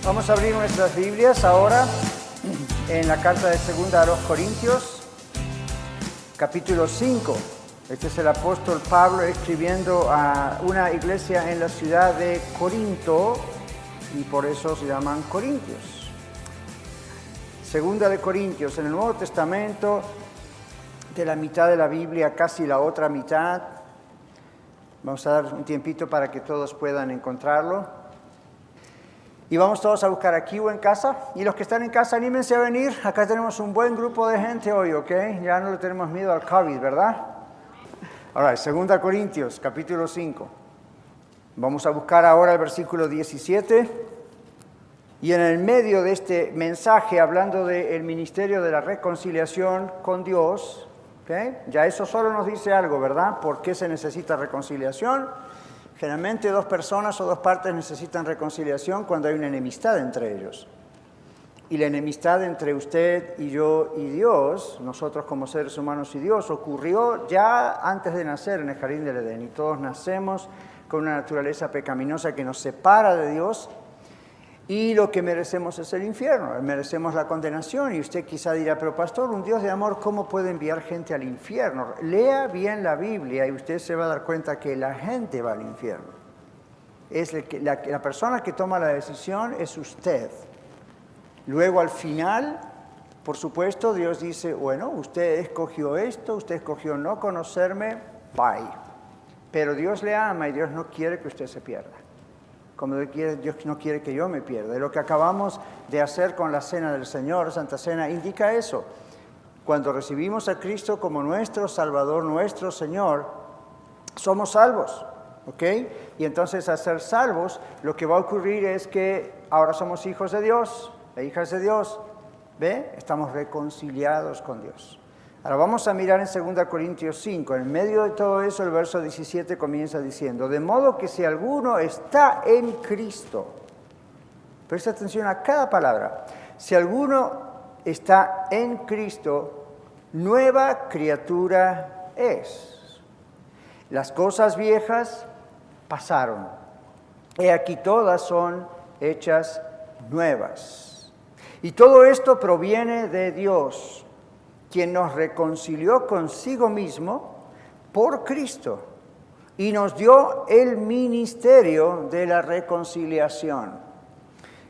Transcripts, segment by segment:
Vamos a abrir nuestras Biblias ahora en la carta de segunda a los Corintios, capítulo 5. Este es el apóstol Pablo escribiendo a una iglesia en la ciudad de Corinto y por eso se llaman Corintios. Segunda de Corintios, en el Nuevo Testamento, de la mitad de la Biblia, casi la otra mitad. Vamos a dar un tiempito para que todos puedan encontrarlo. Y vamos todos a buscar aquí o en casa. Y los que están en casa, anímense a venir. Acá tenemos un buen grupo de gente hoy, ¿ok? Ya no le tenemos miedo al COVID, ¿verdad? Ahora, 2 Corintios, capítulo 5. Vamos a buscar ahora el versículo 17. Y en el medio de este mensaje, hablando del ministerio de la reconciliación con Dios, ¿ok? Ya eso solo nos dice algo, ¿verdad? ¿Por qué se necesita reconciliación? Generalmente dos personas o dos partes necesitan reconciliación cuando hay una enemistad entre ellos. Y la enemistad entre usted y yo y Dios, nosotros como seres humanos y Dios, ocurrió ya antes de nacer en el jardín del Edén. Y todos nacemos con una naturaleza pecaminosa que nos separa de Dios. Y lo que merecemos es el infierno, merecemos la condenación. Y usted quizá dirá, pero pastor, un Dios de amor, ¿cómo puede enviar gente al infierno? Lea bien la Biblia y usted se va a dar cuenta que la gente va al infierno. La persona que toma la decisión es usted. Luego al final, por supuesto, Dios dice, bueno, usted escogió esto, usted escogió no conocerme, bye. Pero Dios le ama y Dios no quiere que usted se pierda. Como Dios no quiere que yo me pierda. Lo que acabamos de hacer con la Cena del Señor, Santa Cena, indica eso. Cuando recibimos a Cristo como nuestro Salvador, nuestro Señor, somos salvos, ¿ok? Y entonces, al ser salvos, lo que va a ocurrir es que ahora somos hijos de Dios, e hijas de Dios, ¿ve? Estamos reconciliados con Dios. Ahora vamos a mirar en 2 Corintios 5. En medio de todo eso, el verso 17 comienza diciendo, de modo que si alguno está en Cristo, presta atención a cada palabra, si alguno está en Cristo, nueva criatura es. Las cosas viejas pasaron, he aquí todas son hechas nuevas. Y todo esto proviene de Dios, quien nos reconcilió consigo mismo por Cristo y nos dio el ministerio de la reconciliación.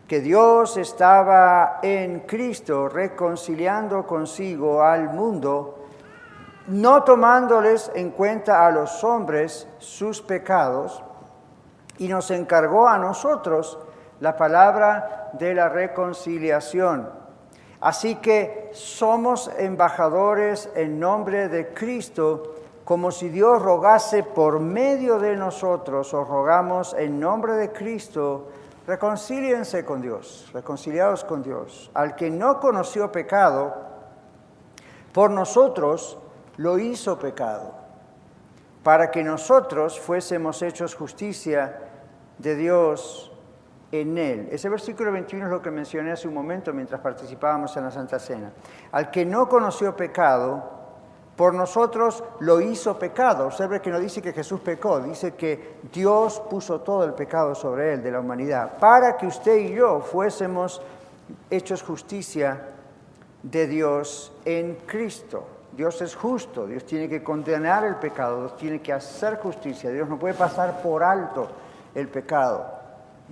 Que Dios estaba en Cristo reconciliando consigo al mundo, no tomándoles en cuenta a los hombres sus pecados, y nos encargó a nosotros la palabra de la reconciliación. Así que somos embajadores en nombre de Cristo, como si Dios rogase por medio de nosotros, os rogamos en nombre de Cristo, reconcíliense con Dios, reconciliados con Dios. Al que no conoció pecado, por nosotros lo hizo pecado, para que nosotros fuésemos hechos justicia de Dios en él. Ese versículo 21 es lo que mencioné hace un momento mientras participábamos en la Santa Cena. Al que no conoció pecado, por nosotros lo hizo pecado. Observe que no dice que Jesús pecó, dice que Dios puso todo el pecado sobre él, de la humanidad, para que usted y yo fuésemos hechos justicia de Dios en Cristo. Dios es justo, Dios tiene que condenar el pecado, Dios tiene que hacer justicia, Dios no puede pasar por alto el pecado.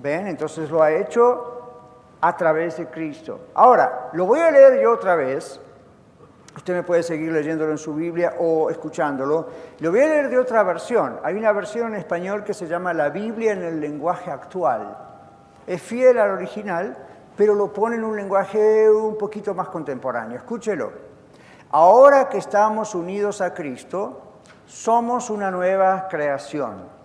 ¿Ven? Entonces lo ha hecho a través de Cristo. Ahora, lo voy a leer yo otra vez. Usted me puede seguir leyéndolo en su Biblia o escuchándolo. Lo voy a leer de otra versión. Hay una versión en español que se llama La Biblia en el lenguaje actual. Es fiel al original, pero lo pone en un lenguaje un poquito más contemporáneo. Escúchelo. Ahora que estamos unidos a Cristo, somos una nueva creación.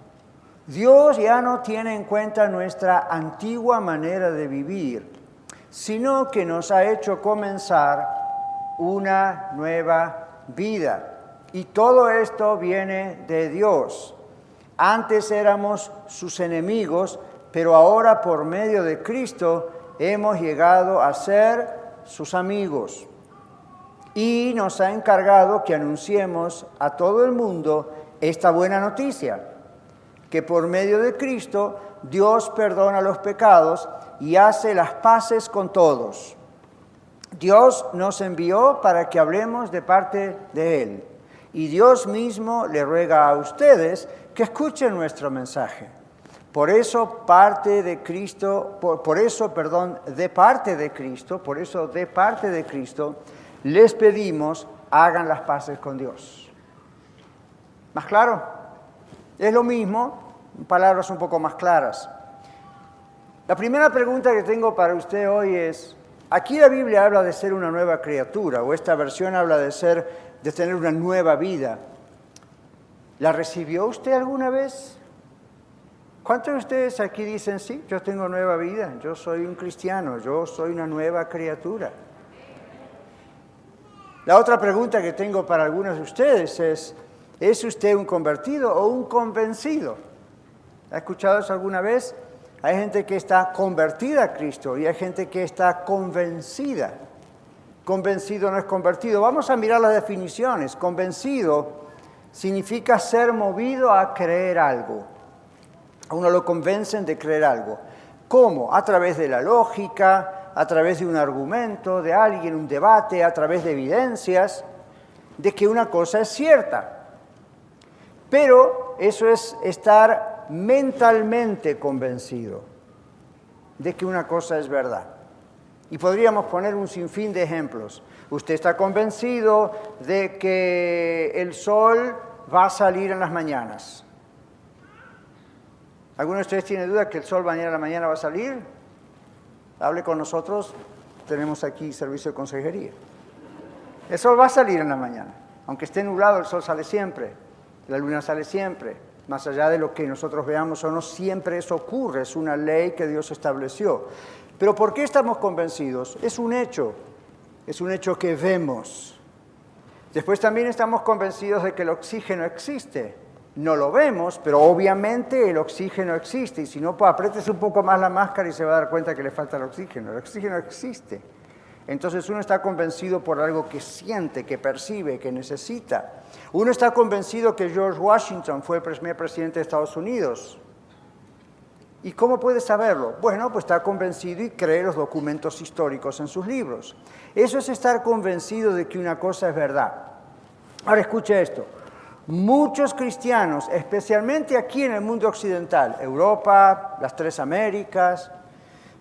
Dios ya no tiene en cuenta nuestra antigua manera de vivir, sino que nos ha hecho comenzar una nueva vida. Y todo esto viene de Dios. Antes éramos sus enemigos, pero ahora por medio de Cristo hemos llegado a ser sus amigos. Y nos ha encargado que anunciemos a todo el mundo esta buena noticia, que por medio de Cristo Dios perdona los pecados y hace las paces con todos. Dios nos envió para que hablemos de parte de Él. Y Dios mismo le ruega a ustedes que escuchen nuestro mensaje. Por eso, de parte de Cristo, les pedimos, hagan las paces con Dios. ¿Más claro? Es lo mismo, palabras un poco más claras. La primera pregunta que tengo para usted hoy es, aquí la Biblia habla de ser una nueva criatura, o esta versión habla de tener una nueva vida. ¿La recibió usted alguna vez? ¿Cuántos de ustedes aquí dicen, sí, yo tengo nueva vida, yo soy un cristiano, yo soy una nueva criatura? La otra pregunta que tengo para algunos de ustedes ¿es usted un convertido o un convencido? ¿Ha escuchado eso alguna vez? Hay gente que está convertida a Cristo y hay gente que está convencida. Convencido no es convertido. Vamos a mirar las definiciones. Convencido significa ser movido a creer algo. A uno lo convencen de creer algo. ¿Cómo? A través de la lógica, a través de un argumento de alguien, un debate, a través de evidencias de que una cosa es cierta. Pero eso es estar mentalmente convencido de que una cosa es verdad. Y podríamos poner un sinfín de ejemplos. Usted está convencido de que el sol va a salir en las mañanas. ¿Alguno de ustedes tiene duda que el sol mañana a la mañana va a salir? Hable con nosotros, tenemos aquí servicio de consejería. El sol va a salir en la mañana. Aunque esté nublado, el sol sale siempre. La luna sale siempre. Más allá de lo que nosotros veamos o no, siempre eso ocurre. Es una ley que Dios estableció. Pero ¿por qué estamos convencidos? Es un hecho que vemos. Después también estamos convencidos de que el oxígeno existe. No lo vemos, pero obviamente el oxígeno existe. Y si no, pues apriétese un poco más la máscara y se va a dar cuenta que le falta el oxígeno. El oxígeno existe. Entonces uno está convencido por algo que siente, que percibe, que necesita. Uno está convencido que George Washington fue el primer presidente de Estados Unidos. ¿Y cómo puede saberlo? Bueno, pues está convencido y cree los documentos históricos en sus libros. Eso es estar convencido de que una cosa es verdad. Ahora escuche esto. Muchos cristianos, especialmente aquí en el mundo occidental, Europa, las tres Américas,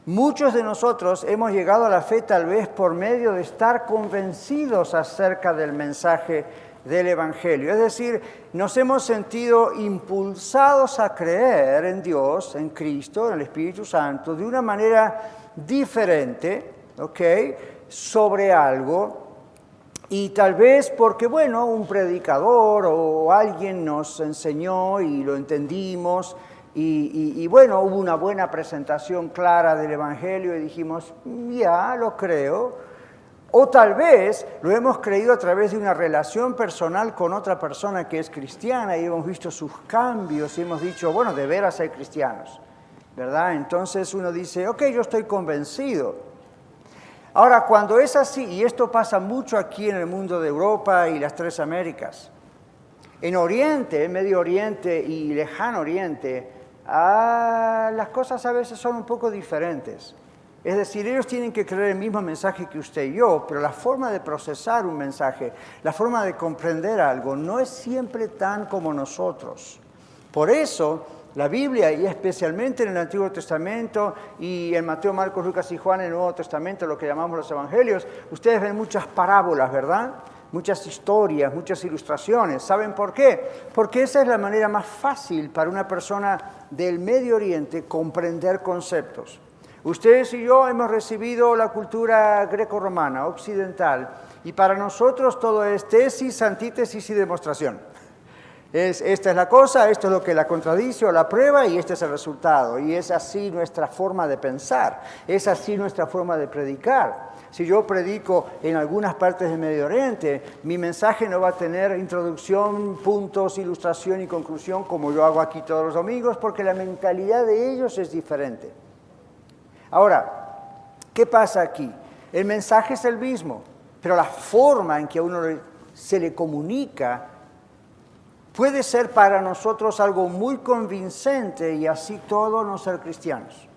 muchos de nosotros hemos llegado a la fe tal vez por medio de estar convencidos acerca del mensaje del Evangelio. Es decir, nos hemos sentido impulsados a creer en Dios, en Cristo, en el Espíritu Santo, de una manera diferente, ¿ok?, sobre algo. Y tal vez porque, bueno, un predicador o alguien nos enseñó y lo entendimos. Y bueno, hubo una buena presentación clara del Evangelio y dijimos, ya, lo creo. O tal vez lo hemos creído a través de una relación personal con otra persona que es cristiana y hemos visto sus cambios y hemos dicho, bueno, de veras hay cristianos, ¿verdad? Entonces uno dice, ok, yo estoy convencido. Ahora, cuando es así, y esto pasa mucho aquí en el mundo de Europa y las tres Américas, en Oriente, Medio Oriente y Lejano Oriente, las cosas a veces son un poco diferentes. Es decir, ellos tienen que creer el mismo mensaje que usted y yo, pero la forma de procesar un mensaje, la forma de comprender algo, no es siempre tan como nosotros. Por eso, la Biblia, y especialmente en el Antiguo Testamento, y en Mateo, Marcos, Lucas y Juan en el Nuevo Testamento, lo que llamamos los Evangelios, ustedes ven muchas parábolas, ¿verdad? Muchas historias, muchas ilustraciones. ¿Saben por qué? Porque esa es la manera más fácil para una persona del Medio Oriente comprender conceptos. Ustedes y yo hemos recibido la cultura greco-romana, occidental, y para nosotros todo es tesis, antítesis y demostración. Esta es la cosa, esto es lo que la contradice o la prueba y este es el resultado. Y es así nuestra forma de pensar, es así nuestra forma de predicar. Si yo predico en algunas partes del Medio Oriente, mi mensaje no va a tener introducción, puntos, ilustración y conclusión como yo hago aquí todos los domingos, porque la mentalidad de ellos es diferente. Ahora, ¿qué pasa aquí? El mensaje es el mismo, pero la forma en que a uno se le comunica puede ser para nosotros algo muy convincente y así todo no ser cristianos.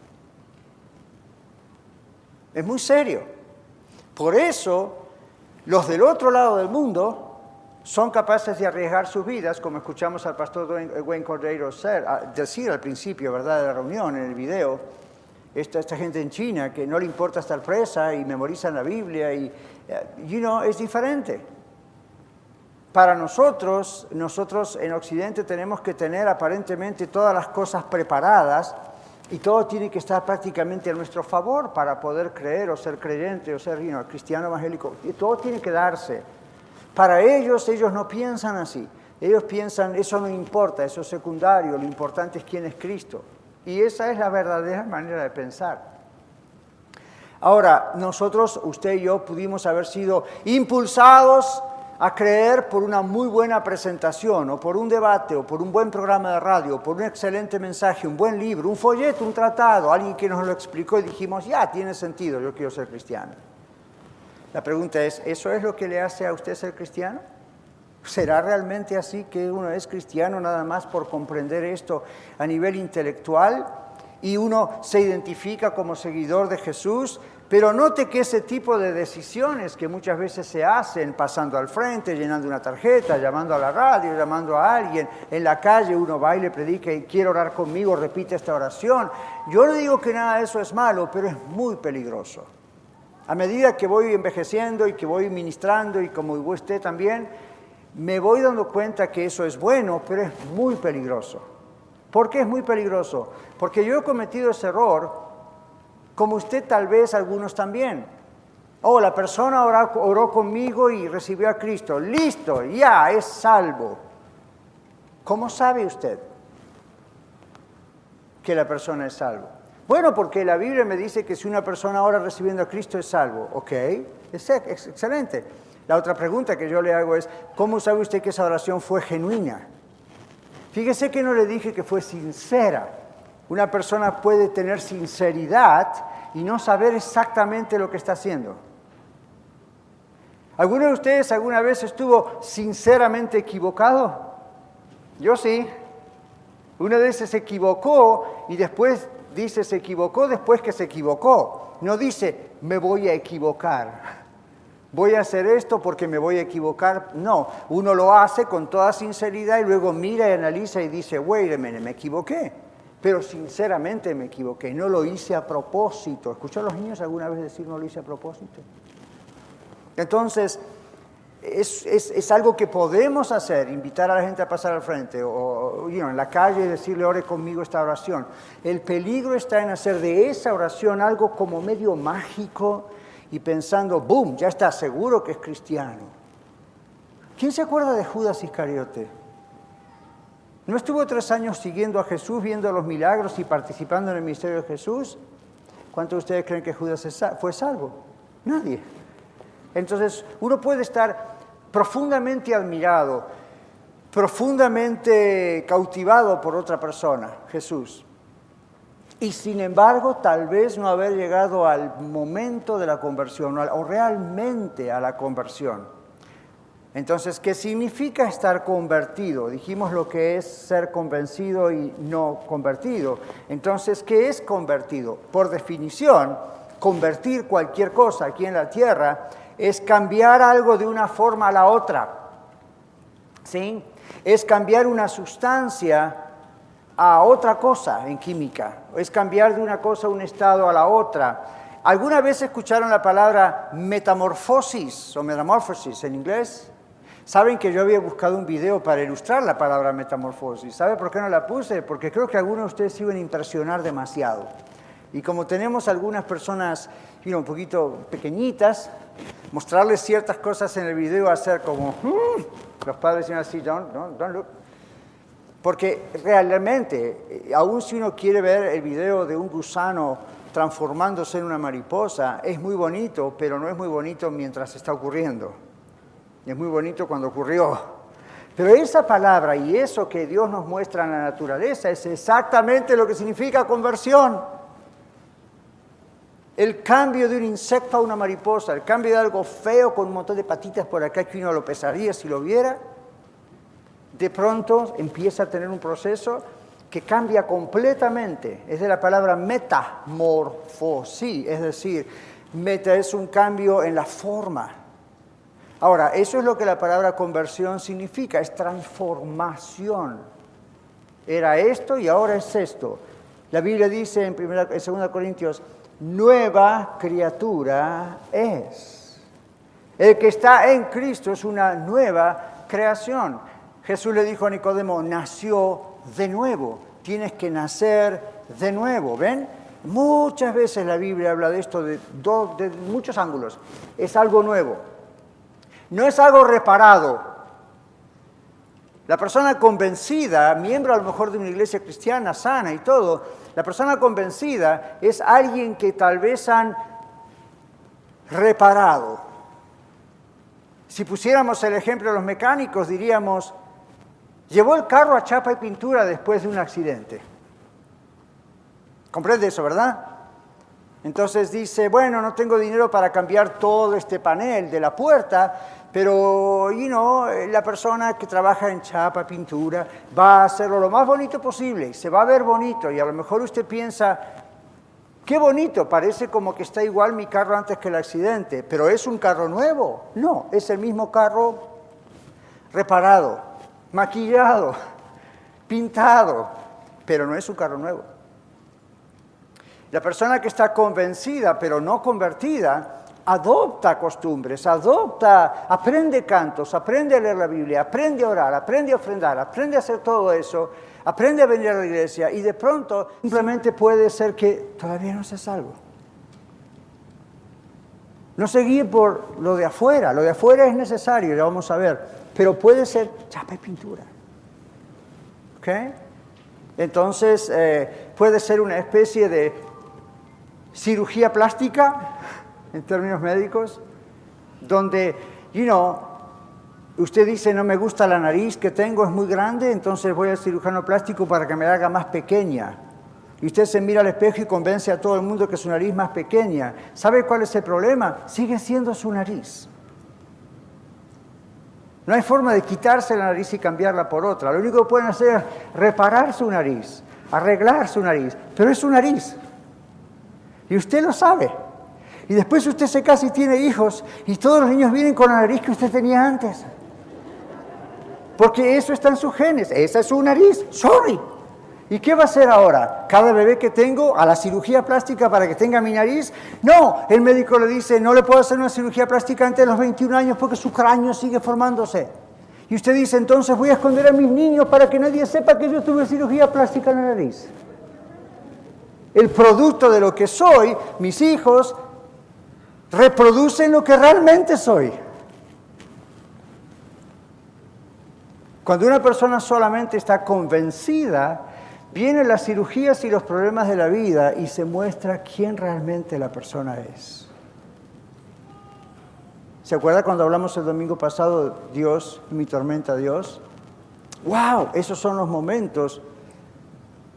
Es muy serio. Por eso, los del otro lado del mundo son capaces de arriesgar sus vidas, como escuchamos al pastor Wayne Cordeiro decir al principio, ¿verdad?, de la reunión, en el video. Esta gente en China que no le importa estar presa y memorizan la Biblia, y, es diferente. Para nosotros en Occidente tenemos que tener aparentemente todas las cosas preparadas y todo tiene que estar prácticamente a nuestro favor para poder creer o ser creyente o ser cristiano evangélico. Y todo tiene que darse. Para ellos no piensan así. Ellos piensan, eso no importa, eso es secundario, lo importante es quién es Cristo. Y esa es la verdadera manera de pensar. Ahora, nosotros, usted y yo, pudimos haber sido impulsados a creer por una muy buena presentación, o por un debate, o por un buen programa de radio, o por un excelente mensaje, un buen libro, un folleto, un tratado, alguien que nos lo explicó y dijimos, ya, tiene sentido, yo quiero ser cristiano. La pregunta es, ¿eso es lo que le hace a usted ser cristiano? ¿Será realmente así que uno es cristiano nada más por comprender esto a nivel intelectual y uno se identifica como seguidor de Jesús? Pero note que ese tipo de decisiones que muchas veces se hacen pasando al frente, llenando una tarjeta, llamando a la radio, llamando a alguien, en la calle uno va y le predica y quiere orar conmigo, repite esta oración. Yo no digo que nada de eso es malo, pero es muy peligroso. A medida que voy envejeciendo y que voy ministrando y como usted también, me voy dando cuenta que eso es bueno, pero es muy peligroso. ¿Por qué es muy peligroso? Porque yo he cometido ese error, como usted tal vez algunos también. La persona oró conmigo y recibió a Cristo. Listo, ya, es salvo. ¿Cómo sabe usted que la persona es salvo? Bueno, porque la Biblia me dice que si una persona ora recibiendo a Cristo es salvo. Ok, es excelente. La otra pregunta que yo le hago es, ¿cómo sabe usted que esa oración fue genuina? Fíjese que no le dije que fue sincera. Una persona puede tener sinceridad y no saber exactamente lo que está haciendo. ¿Alguno de ustedes alguna vez estuvo sinceramente equivocado? Yo sí. Una vez se equivocó y después dice se equivocó después que se equivocó. No dice me voy a equivocar. Voy a hacer esto porque me voy a equivocar. No, uno lo hace con toda sinceridad y luego mira y analiza y dice, wait a minute, me equivoqué. Pero sinceramente me equivoqué, no lo hice a propósito. ¿Escuchó a los niños alguna vez decir no lo hice a propósito? Entonces, es algo que podemos hacer, invitar a la gente a pasar al frente o en la calle y decirle, ore conmigo esta oración. El peligro está en hacer de esa oración algo como medio mágico, y pensando, ¡boom!, ya está seguro que es cristiano. ¿Quién se acuerda de Judas Iscariote? ¿No estuvo 3 años siguiendo a Jesús, viendo los milagros y participando en el ministerio de Jesús? ¿Cuántos de ustedes creen que Judas fue salvo? Nadie. Entonces, uno puede estar profundamente admirado, profundamente cautivado por otra persona, Jesús. Y sin embargo, tal vez no haber llegado al momento de la conversión o realmente a la conversión. Entonces, ¿qué significa estar convertido? Dijimos lo que es ser convencido y no convertido. Entonces, ¿qué es convertido? Por definición, convertir cualquier cosa aquí en la tierra es cambiar algo de una forma a la otra. ¿Sí? Es cambiar una sustancia a otra cosa en química, es cambiar de una cosa, un estado a la otra. ¿Alguna vez escucharon la palabra metamorfosis o metamorphosis en inglés? Saben que yo había buscado un video para ilustrar la palabra metamorfosis. ¿Sabe por qué no la puse? Porque creo que algunos de ustedes se iban a impresionar demasiado. Y como tenemos algunas personas un poquito pequeñitas, mostrarles ciertas cosas en el video, hacer como, los padres dicen así, don't look. Porque realmente, aun si uno quiere ver el video de un gusano transformándose en una mariposa, es muy bonito, pero no es muy bonito mientras está ocurriendo. Es muy bonito cuando ocurrió. Pero esa palabra y eso que Dios nos muestra en la naturaleza es exactamente lo que significa conversión. El cambio de un insecto a una mariposa, el cambio de algo feo con un montón de patitas por acá que uno lo pesaría si lo viera, de pronto empieza a tener un proceso que cambia completamente. Es de la palabra metamorfosis, es decir, Meta es un cambio en la forma. Ahora, eso es lo que la palabra conversión significa, es transformación. Era esto y ahora es esto. La Biblia dice en 2 Corintios, nueva criatura es. El que está en Cristo es una nueva creación. Jesús le dijo a Nicodemo, nació de nuevo. Tienes que nacer de nuevo, ¿ven? Muchas veces la Biblia habla de esto de muchos ángulos. Es algo nuevo. No es algo reparado. La persona convencida, miembro a lo mejor de una iglesia cristiana sana y todo, la persona convencida es alguien que tal vez han reparado. Si pusiéramos el ejemplo de los mecánicos, diríamos, llevó el carro a chapa y pintura después de un accidente. ¿Comprende eso, verdad? Entonces dice, bueno, no tengo dinero para cambiar todo este panel de la puerta, pero, la persona que trabaja en chapa, pintura, va a hacerlo lo más bonito posible, se va a ver bonito, y a lo mejor usted piensa, qué bonito, parece como que está igual mi carro antes que el accidente, pero ¿es un carro nuevo? No, es el mismo carro reparado, maquillado, pintado, pero no es un carro nuevo. La persona que está convencida, pero no convertida, adopta costumbres, aprende cantos, aprende a leer la Biblia, aprende a orar, aprende a ofrendar, aprende a hacer todo eso, aprende a venir a la iglesia y de pronto simplemente puede ser que todavía no se salvo. No se guíe por lo de afuera es necesario, ya vamos a ver, pero puede ser chapa y pintura. ¿Ok? Entonces puede ser una especie de cirugía plástica, en términos médicos, donde, usted dice, no me gusta la nariz que tengo, es muy grande, entonces voy al cirujano plástico para que me la haga más pequeña. Y usted se mira al espejo y convence a todo el mundo que su nariz es más pequeña. ¿Sabe cuál es el problema? Sigue siendo su nariz. No hay forma de quitarse la nariz y cambiarla por otra. Lo único que pueden hacer es reparar su nariz, arreglar su nariz, pero es su nariz. Y usted lo sabe. Y después usted se casa y tiene hijos y todos los niños vienen con la nariz que usted tenía antes. Porque eso está en sus genes. Esa es su nariz. Sorry. ¿Y qué va a hacer ahora? ¿Cada bebé que tengo a la cirugía plástica para que tenga mi nariz? No. El médico le dice, no le puedo hacer una cirugía plástica antes de los 21 años porque su cráneo sigue formándose. Y usted dice, entonces voy a esconder a mis niños para que nadie sepa que yo tuve cirugía plástica en la nariz. El producto de lo que soy, mis hijos, reproducen lo que realmente soy. Cuando una persona solamente está convencida, vienen las cirugías y los problemas de la vida y se muestra quién realmente la persona es. ¿Se acuerda cuando hablamos el domingo pasado, Dios, mi tormenta, Dios? ¡Wow! Esos son los momentos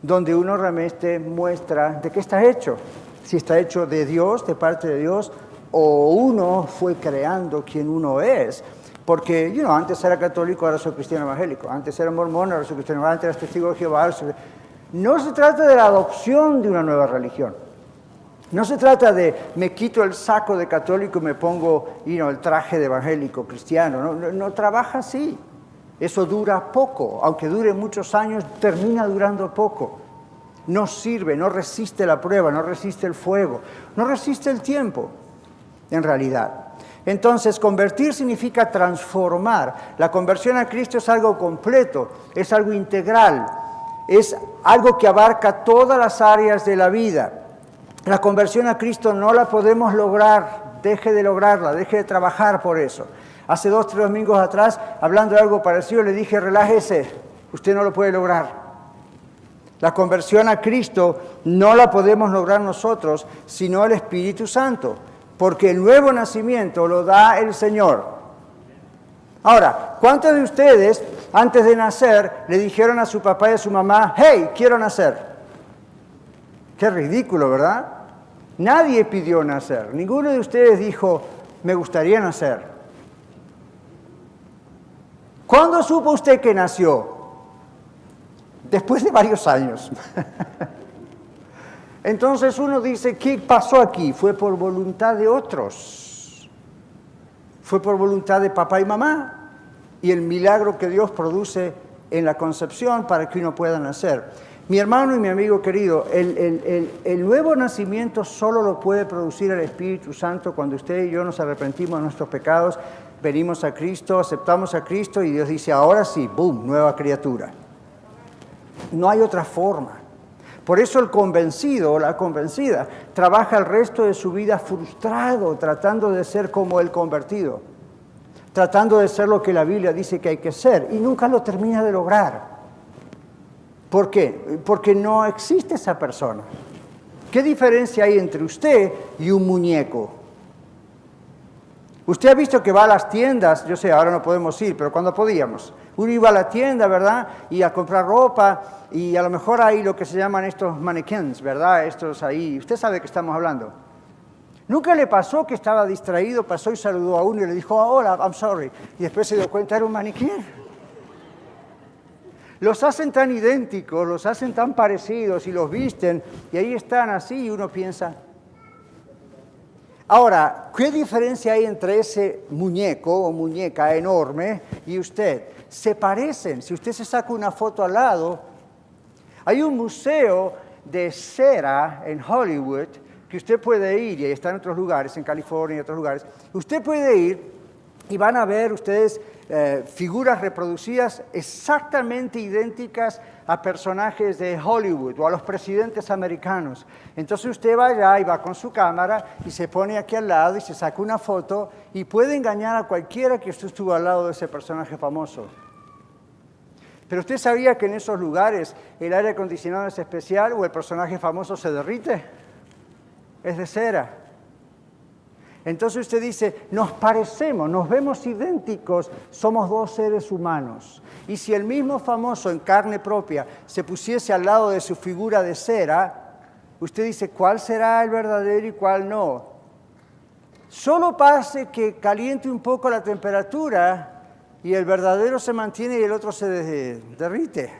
donde uno realmente muestra de qué está hecho. Si está hecho de Dios, de parte de Dios, o uno fue creando quien uno es. Porque, antes era católico, ahora soy cristiano evangélico. Antes era mormón, ahora soy cristiano evangélico. Antes era testigo de Jehová. No se trata de la adopción de una nueva religión. No se trata de me quito el saco de católico y me pongo el traje de evangélico cristiano. No trabaja así. Eso dura poco. Aunque dure muchos años, termina durando poco. No sirve, no resiste la prueba, no resiste el fuego, no resiste el tiempo, en realidad. Entonces, convertir significa transformar. La conversión a Cristo es algo completo, es algo integral, es algo que abarca todas las áreas de la vida. La conversión a Cristo no la podemos lograr, deje de lograrla, deje de trabajar por eso. Hace 2 o 3 domingos atrás, hablando de algo parecido, le dije, relájese, usted no lo puede lograr. La conversión a Cristo no la podemos lograr nosotros, sino el Espíritu Santo, porque el nuevo nacimiento lo da el Señor. Ahora, ¿cuántos de ustedes, antes de nacer, le dijeron a su papá y a su mamá, hey, quiero nacer? Qué ridículo, ¿verdad? Nadie pidió nacer. Ninguno de ustedes dijo, me gustaría nacer. ¿Cuándo supo usted que nació? Después de varios años. Entonces uno dice, ¿qué pasó aquí? Fue por voluntad de otros. Fue por voluntad de papá y mamá. Y el milagro que Dios produce en la concepción para que uno pueda nacer. Mi hermano y mi amigo querido, el nuevo nacimiento solo lo puede producir el Espíritu Santo cuando usted y yo nos arrepentimos de nuestros pecados, venimos a Cristo, aceptamos a Cristo y Dios dice, ahora sí, boom, nueva criatura. No hay otra forma. Por eso el convencido o la convencida trabaja el resto de su vida frustrado, tratando de ser como el convertido, tratando de ser lo que la Biblia dice que hay que ser, y nunca lo termina de lograr. ¿Por qué? Porque no existe esa persona. ¿Qué diferencia hay entre usted y un muñeco? Usted ha visto que va a las tiendas, yo sé, ahora no podemos ir, pero cuando podíamos. Uno iba a la tienda, ¿verdad? Y a comprar ropa, y a lo mejor hay lo que se llaman estos mannequins, ¿verdad? Estos ahí, usted sabe de qué estamos hablando. ¿Nunca le pasó que estaba distraído, pasó y saludó a uno y le dijo, hola, I'm sorry, y después se dio cuenta era un maniquí? Los hacen tan idénticos, los hacen tan parecidos y los visten, y ahí están así y uno piensa. Ahora, ¿qué diferencia hay entre ese muñeco o muñeca enorme y usted? Se parecen. Si usted se saca una foto al lado, hay un museo de cera en Hollywood que usted puede ir, y está en otros lugares, en California y otros lugares. Usted puede ir y van a ver ustedes figuras reproducidas exactamente idénticas a personajes de Hollywood o a los presidentes americanos. Entonces usted va allá y va con su cámara y se pone aquí al lado y se saca una foto y puede engañar a cualquiera que usted estuvo al lado de ese personaje famoso. Pero usted sabía que en esos lugares el aire acondicionado es especial o el personaje famoso se derrite. Es de cera. Entonces usted dice, nos parecemos, nos vemos idénticos, somos dos seres humanos. Y si el mismo famoso en carne propia se pusiese al lado de su figura de cera, usted dice, ¿cuál será el verdadero y cuál no? Solo pase que caliente un poco la temperatura y el verdadero se mantiene y el otro se derrite.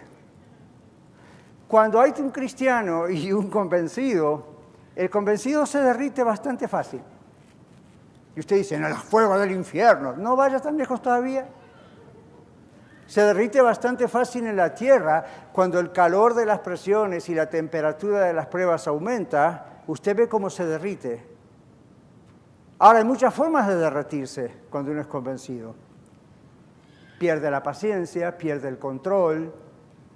Cuando hay un cristiano y un convencido, el convencido se derrite bastante fácil. Y usted dice, en el fuego del infierno. No vaya tan lejos todavía. Se derrite bastante fácil en la tierra cuando el calor de las presiones y la temperatura de las pruebas aumenta. Usted ve cómo se derrite. Ahora, hay muchas formas de derretirse cuando uno es convencido. Pierde la paciencia, pierde el control,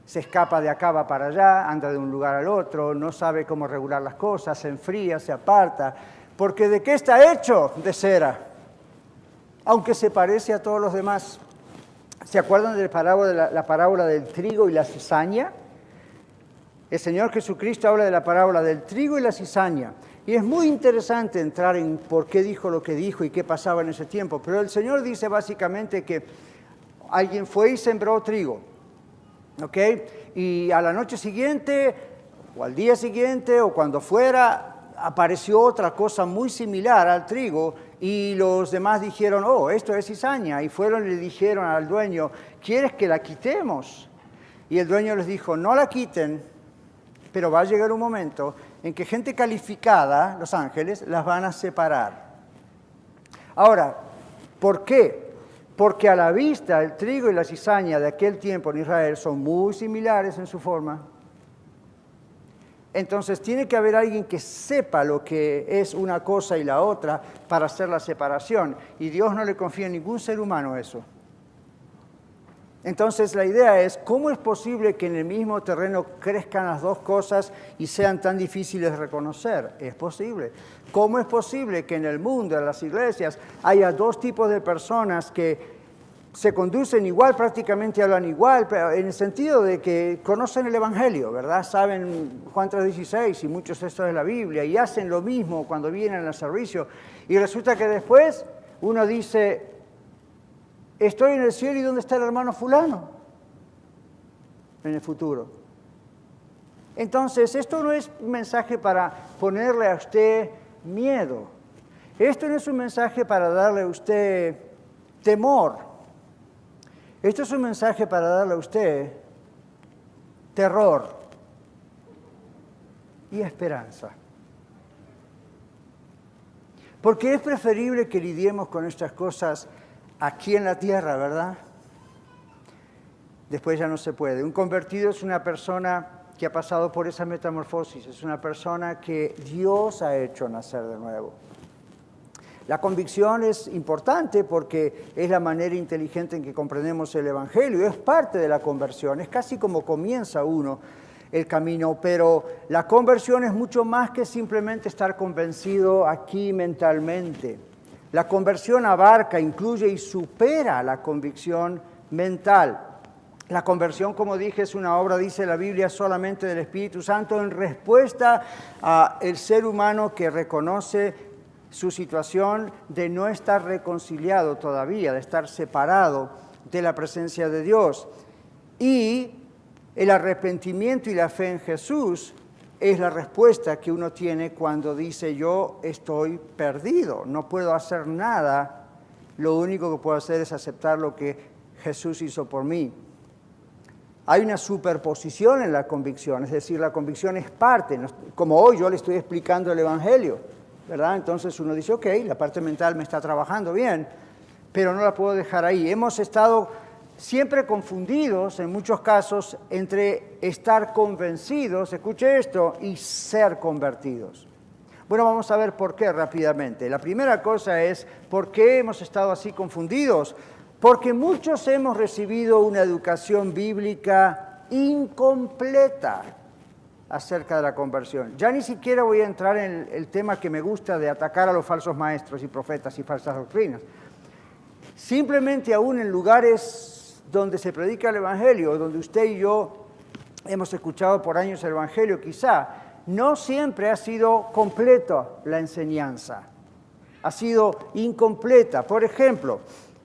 se escapa de acá, va para allá, anda de un lugar al otro, no sabe cómo regular las cosas, se enfría, se aparta. Porque ¿de qué está hecho? De cera. Aunque se parece a todos los demás. ¿Se acuerdan de la parábola del trigo y la cizaña? El Señor Jesucristo habla de la parábola del trigo y la cizaña. Y es muy interesante entrar en por qué dijo lo que dijo y qué pasaba en ese tiempo. Pero el Señor dice básicamente que alguien fue y sembró trigo. ¿Ok? Y a la noche siguiente, o al día siguiente, o cuando fuera, apareció otra cosa muy similar al trigo y los demás dijeron, oh, esto es cizaña. Y fueron y le dijeron al dueño, ¿quieres que la quitemos? Y el dueño les dijo, no la quiten, pero va a llegar un momento en que gente calificada, los ángeles, las van a separar. Ahora, ¿por qué? Porque a la vista el trigo y la cizaña de aquel tiempo en Israel son muy similares en su forma. Entonces tiene que haber alguien que sepa lo que es una cosa y la otra para hacer la separación. Y Dios no le confía a ningún ser humano eso. Entonces la idea es, ¿cómo es posible que en el mismo terreno crezcan las dos cosas y sean tan difíciles de reconocer? Es posible. ¿Cómo es posible que en el mundo, en las iglesias, haya dos tipos de personas que se conducen igual, prácticamente hablan igual, pero en el sentido de que conocen el Evangelio, ¿verdad? Saben Juan 3:16 y muchos textos de la Biblia y hacen lo mismo cuando vienen al servicio. Y resulta que después uno dice, estoy en el cielo y ¿dónde está el hermano fulano? En el futuro. Entonces, esto no es un mensaje para ponerle a usted miedo. Esto no es un mensaje para darle a usted temor. Esto es un mensaje para darle a usted terror. y esperanza. Porque es preferible que lidiemos con estas cosas aquí en la tierra, ¿verdad? Después ya no se puede. Un convertido es una persona que ha pasado por esa metamorfosis, es una persona que Dios ha hecho nacer de nuevo. La convicción es importante porque es la manera inteligente en que comprendemos el Evangelio, es parte de la conversión, es casi como comienza uno el camino, pero la conversión es mucho más que simplemente estar convencido aquí mentalmente. La conversión abarca, incluye y supera la convicción mental. La conversión, como dije, es una obra, dice la Biblia, solamente del Espíritu Santo en respuesta al ser humano que reconoce su situación de no estar reconciliado todavía, de estar separado de la presencia de Dios. Y el arrepentimiento y la fe en Jesús es la respuesta que uno tiene cuando dice yo estoy perdido, no puedo hacer nada, lo único que puedo hacer es aceptar lo que Jesús hizo por mí. Hay una superposición en la convicción, es decir, la convicción es parte, como hoy yo le estoy explicando el Evangelio, ¿verdad? Entonces uno dice, ok, la parte mental me está trabajando bien, pero no la puedo dejar ahí. Hemos estado siempre confundidos, en muchos casos, entre estar convencidos, escuche esto, y ser convertidos. Bueno, vamos a ver por qué rápidamente. La primera cosa es, ¿por qué hemos estado así confundidos? Porque muchos hemos recibido una educación bíblica incompleta acerca de la conversión. Ya ni siquiera voy a entrar en el tema que me gusta de atacar a los falsos maestros y profetas y falsas doctrinas. Simplemente aún en lugares donde se predica el Evangelio, donde usted y yo hemos escuchado por años el Evangelio, quizá no siempre ha sido completa la enseñanza, ha sido incompleta. Por ejemplo,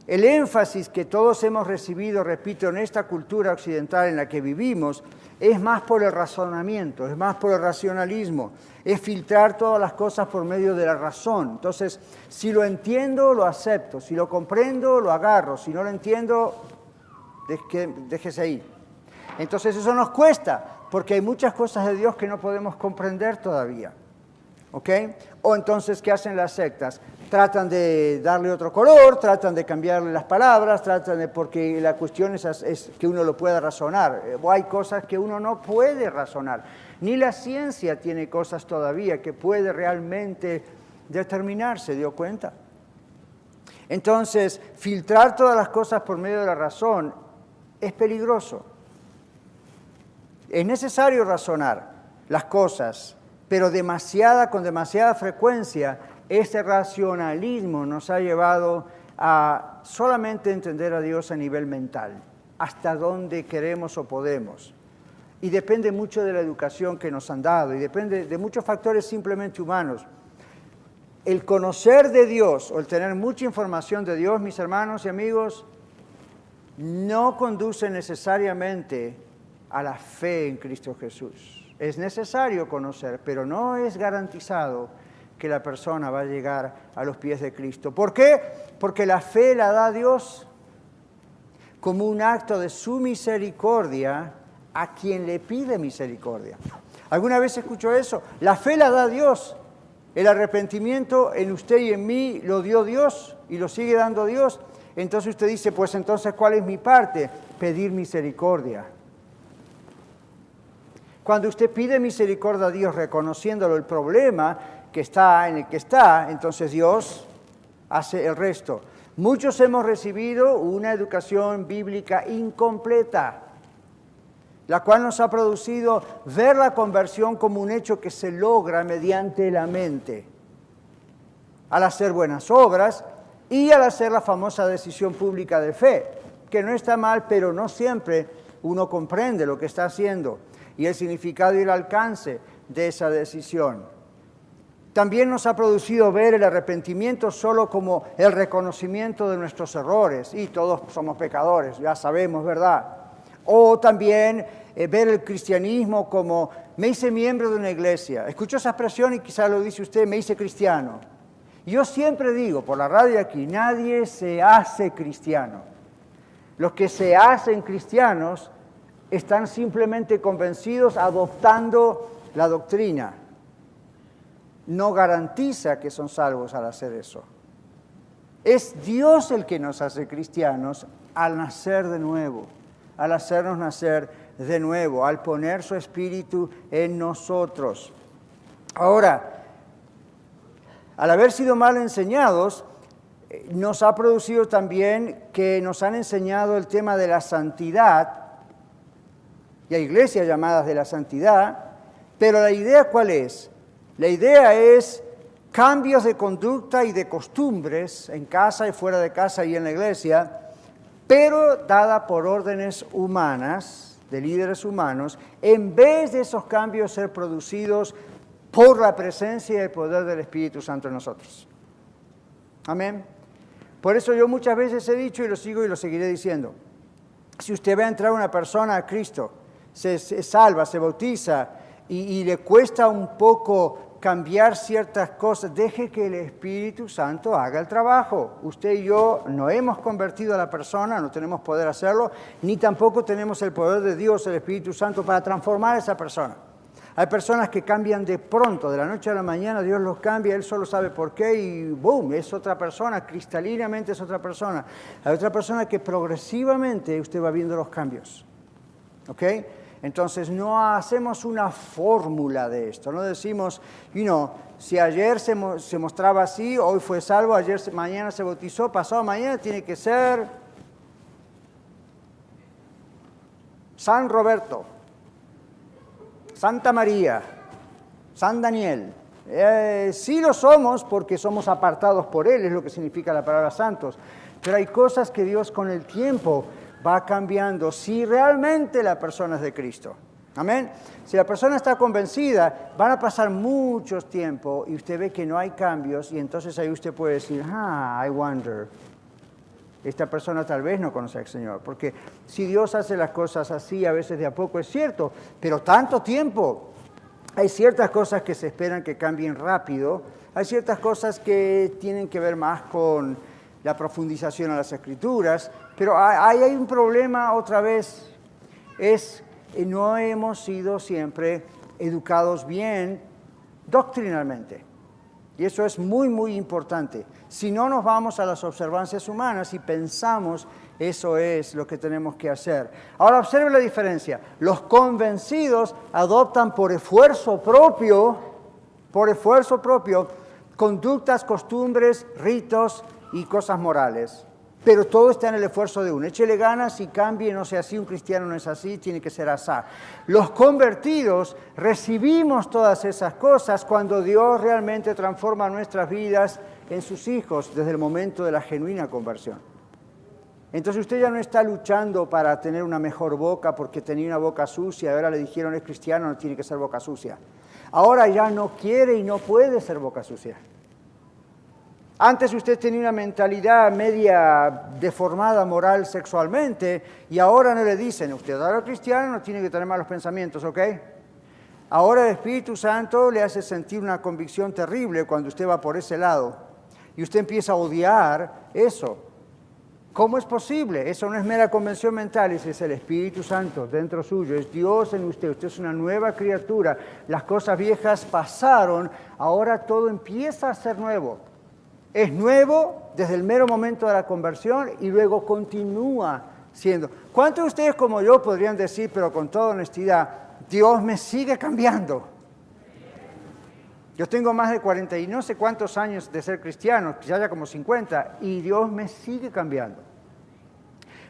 el énfasis que todos hemos recibido, repito, en esta cultura occidental en la que vivimos, es más por el razonamiento, es más por el racionalismo, es filtrar todas las cosas por medio de la razón. Entonces, si lo entiendo, lo acepto, si lo comprendo, lo agarro, si no lo entiendo, déjese ahí. Entonces eso nos cuesta, porque hay muchas cosas de Dios que no podemos comprender todavía. ¿Ok? O entonces, ¿qué hacen las sectas? Tratan de darle otro color, tratan de cambiarle las palabras, porque la cuestión es que uno lo pueda razonar. O hay cosas que uno no puede razonar. Ni la ciencia tiene cosas todavía que puede realmente determinar, ¿se dio cuenta? Entonces, filtrar todas las cosas por medio de la razón es peligroso. Es necesario razonar las cosas, pero con demasiada frecuencia, ese racionalismo nos ha llevado a solamente entender a Dios a nivel mental, hasta donde queremos o podemos. Y depende mucho de la educación que nos han dado, y depende de muchos factores simplemente humanos. El conocer de Dios, o el tener mucha información de Dios, mis hermanos y amigos, no conduce necesariamente a la fe en Cristo Jesús. Es necesario conocer, pero no es garantizado que la persona va a llegar a los pies de Cristo. ¿Por qué? Porque la fe la da Dios como un acto de su misericordia a quien le pide misericordia. ¿Alguna vez escuchó eso? La fe la da Dios. El arrepentimiento en usted y en mí lo dio Dios y lo sigue dando Dios. Entonces usted dice, pues entonces, ¿cuál es mi parte? Pedir misericordia. Cuando usted pide misericordia a Dios reconociéndolo el problema en el que está, entonces Dios hace el resto. Muchos hemos recibido una educación bíblica incompleta, la cual nos ha producido ver la conversión como un hecho que se logra mediante la mente, al hacer buenas obras y al hacer la famosa decisión pública de fe, que no está mal, pero no siempre uno comprende lo que está haciendo y el significado y el alcance de esa decisión. También nos ha producido ver el arrepentimiento solo como el reconocimiento de nuestros errores, y todos somos pecadores, ya sabemos, ¿verdad? O también ver el cristianismo como, me hice miembro de una iglesia. Escucho esa expresión y quizá lo dice usted, me hice cristiano. Y yo siempre digo, por la radio aquí, nadie se hace cristiano. Los que se hacen cristianos están simplemente convencidos, adoptando la doctrina no garantiza que son salvos al hacer eso. Es Dios el que nos hace cristianos al nacer de nuevo, al hacernos nacer de nuevo, al poner su Espíritu en nosotros. Ahora, al haber sido mal enseñados, nos ha producido también que nos han enseñado el tema de la santidad, y hay iglesias llamadas de la santidad, pero la idea ¿cuál es? La idea es cambios de conducta y de costumbres en casa y fuera de casa y en la iglesia, pero dada por órdenes humanas, de líderes humanos, en vez de esos cambios ser producidos por la presencia y el poder del Espíritu Santo en nosotros. Amén. Por eso yo muchas veces he dicho y lo sigo y lo seguiré diciendo. Si usted ve a entrar una persona a Cristo, se salva, se bautiza y le cuesta un poco cambiar ciertas cosas, deje que el Espíritu Santo haga el trabajo. Usted y yo no hemos convertido a la persona, no tenemos poder hacerlo, ni tampoco tenemos el poder de Dios, el Espíritu Santo, para transformar a esa persona. Hay personas que cambian de pronto, de la noche a la mañana, Dios los cambia, Él solo sabe por qué y ¡boom! Es otra persona, cristalinamente es otra persona. Hay otra persona que progresivamente usted va viendo los cambios. ¿Ok? Entonces no hacemos una fórmula de esto, no decimos, si ayer se mostraba así, hoy fue salvo, mañana se bautizó, pasado mañana tiene que ser San Roberto, Santa María, San Daniel. Sí lo somos porque somos apartados por Él, es lo que significa la palabra santos, pero hay cosas que Dios con el tiempo va cambiando si realmente la persona es de Cristo. Amén. Si la persona está convencida, van a pasar muchos tiempos y usted ve que no hay cambios y entonces ahí usted puede decir, I wonder, esta persona tal vez no conoce al Señor. Porque si Dios hace las cosas así, a veces de a poco es cierto, pero tanto tiempo, hay ciertas cosas que se esperan que cambien rápido, hay ciertas cosas que tienen que ver más con la profundización a las Escrituras, pero hay un problema otra vez, es que no hemos sido siempre educados bien doctrinalmente. Y eso es muy, muy importante. Si no nos vamos a las observancias humanas y pensamos, eso es lo que tenemos que hacer. Ahora observe la diferencia. Los convencidos adoptan por esfuerzo propio, conductas, costumbres, ritos y cosas morales. Pero todo está en el esfuerzo de uno. Échele ganas y cambie, no sea así, un cristiano no es así, tiene que ser así. Los convertidos recibimos todas esas cosas cuando Dios realmente transforma nuestras vidas en sus hijos desde el momento de la genuina conversión. Entonces usted ya no está luchando para tener una mejor boca porque tenía una boca sucia, ahora le dijeron es cristiano, no tiene que ser boca sucia. Ahora ya no quiere y no puede ser boca sucia. Antes usted tenía una mentalidad media deformada moral sexualmente y ahora no le dicen, usted ahora cristiano no tiene que tener malos pensamientos, ¿ok? Ahora el Espíritu Santo le hace sentir una convicción terrible cuando usted va por ese lado y usted empieza a odiar eso. ¿Cómo es posible? Eso no es mera convención mental, ese es el Espíritu Santo dentro suyo, es Dios en usted, usted es una nueva criatura, las cosas viejas pasaron, ahora todo empieza a ser nuevo. Es nuevo desde el mero momento de la conversión y luego continúa siendo. ¿Cuántos de ustedes como yo podrían decir, pero con toda honestidad, Dios me sigue cambiando? Yo tengo más de 40 y no sé cuántos años de ser cristiano, ya como 50, y Dios me sigue cambiando.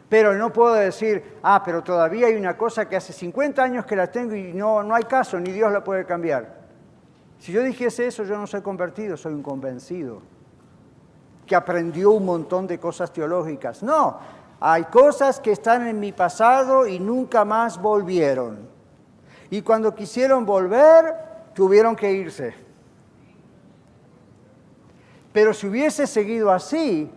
Pero no puedo decir, pero todavía hay una cosa que hace 50 años que la tengo y no hay caso, ni Dios la puede cambiar. Si yo dijese eso, yo no soy convertido, soy un convencido que aprendió un montón de cosas teológicas. No, hay cosas que están en mi pasado y nunca más volvieron. Y cuando quisieron volver, tuvieron que irse. Pero si hubiese seguido así,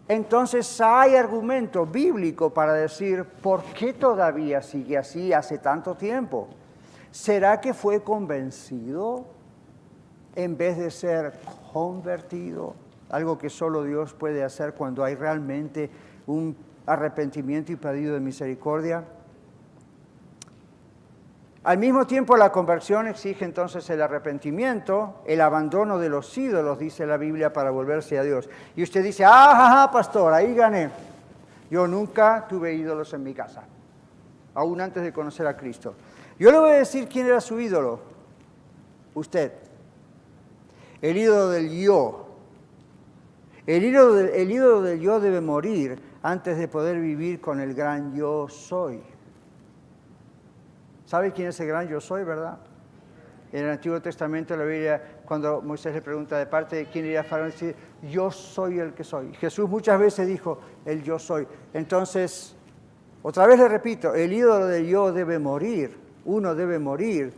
entonces hay argumento bíblico para decir, ¿por qué todavía sigue así hace tanto tiempo? ¿Será que fue convencido en vez de ser convertido? Algo que solo Dios puede hacer cuando hay realmente un arrepentimiento y pedido de misericordia. Al mismo tiempo, la conversión exige entonces el arrepentimiento, el abandono de los ídolos, dice la Biblia, para volverse a Dios. Y usted dice, pastor, ahí gané. Yo nunca tuve ídolos en mi casa, aún antes de conocer a Cristo. Yo le voy a decir quién era su ídolo. Usted. El ídolo del yo. El ídolo del yo debe morir antes de poder vivir con el gran yo soy. ¿Sabe quién es el gran yo soy, verdad? En el Antiguo Testamento, la Biblia, cuando Moisés le pregunta de parte de quién iría a Faraón, dice, yo soy el que soy. Jesús muchas veces dijo, el yo soy. Entonces, otra vez le repito, el ídolo del yo debe morir. Uno debe morir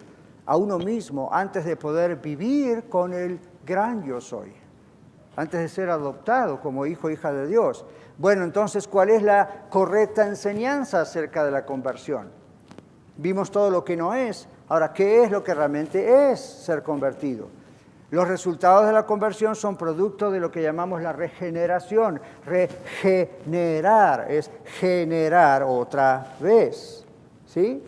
a uno mismo antes de poder vivir con el gran yo soy. Antes de ser adoptado como hijo o hija de Dios. Bueno, entonces, ¿cuál es la correcta enseñanza acerca de la conversión? Vimos todo lo que no es. Ahora, ¿qué es lo que realmente es ser convertido? Los resultados de la conversión son producto de lo que llamamos la regeneración. Regenerar es generar otra vez. ¿Sí?